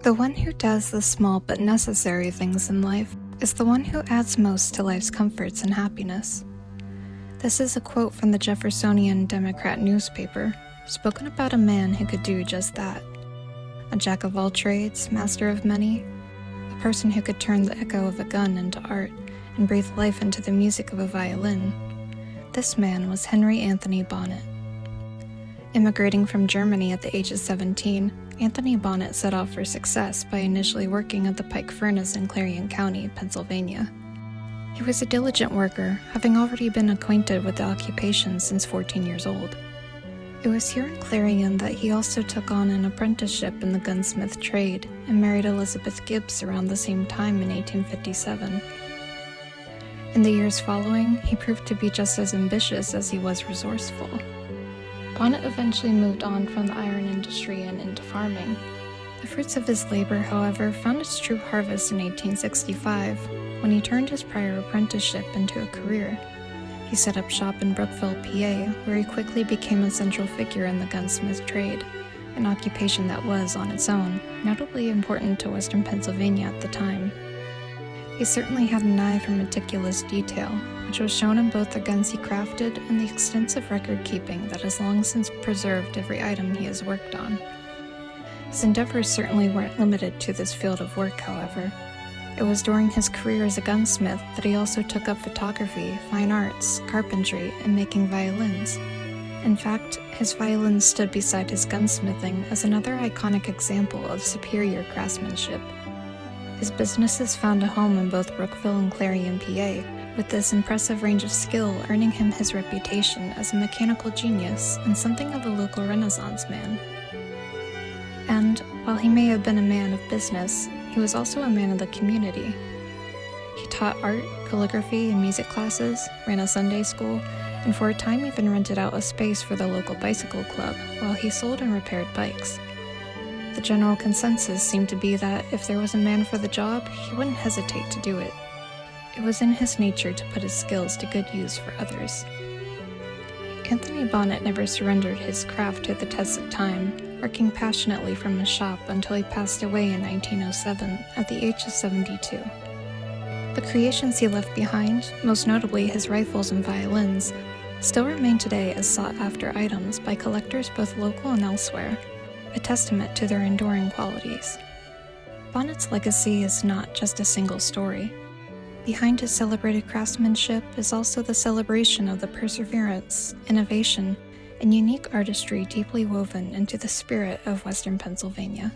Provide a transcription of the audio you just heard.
The one who does the small but necessary things in life is the one who adds most to life's comforts and happiness. This is a quote from the Jeffersonian Democrat newspaper, spoken about a man who could do just that. A jack of all trades, master of many, a person who could turn the echo of a gun into art and breathe life into the music of a violin. This man was Henry Anthony Bonnet. Immigrating from Germany at the age of 17, Anthony Bonnet set off for success by initially working at the Pike Furnace in Clarion County, Pennsylvania. He was a diligent worker, having already been acquainted with the occupation since 14 years old. It was here in Clarion that he also took on an apprenticeship in the gunsmith trade and married Elizabeth Gibbs around the same time in 1857. In the years following, he proved to be just as ambitious as he was resourceful. Bonnet eventually moved on from the iron industry and into farming. The fruits of his labor, however, found its true harvest in 1865, when he turned his prior apprenticeship into a career. He set up shop in Brookville, PA, where he quickly became a central figure in the gunsmith trade, an occupation that was, on its own, notably important to western Pennsylvania at the time. He certainly had an eye for meticulous detail, which was shown in both the guns he crafted and the extensive record-keeping that has long since preserved every item he has worked on. His endeavors certainly weren't limited to this field of work, however. It was during his career as a gunsmith that he also took up photography, fine arts, carpentry, and making violins. In fact, his violins stood beside his gunsmithing as another iconic example of superior craftsmanship. His businesses found a home in both Brookville and Clarion, PA, with this impressive range of skill earning him his reputation as a mechanical genius and something of a local Renaissance man. And, while he may have been a man of business, he was also a man of the community. He taught art, calligraphy, and music classes, ran a Sunday school, and for a time even rented out a space for the local bicycle club while he sold and repaired bikes. The general consensus seemed to be that if there was a man for the job, he wouldn't hesitate to do it. It was in his nature to put his skills to good use for others. Anthony Bonnet never surrendered his craft to the test of time, working passionately from his shop until he passed away in 1907 at the age of 72. The creations he left behind, most notably his rifles and violins, still remain today as sought-after items by collectors both local and elsewhere, a testament to their enduring qualities. Bonnet's legacy is not just a single story. Behind his celebrated craftsmanship is also the celebration of the perseverance, innovation, and unique artistry deeply woven into the spirit of western Pennsylvania.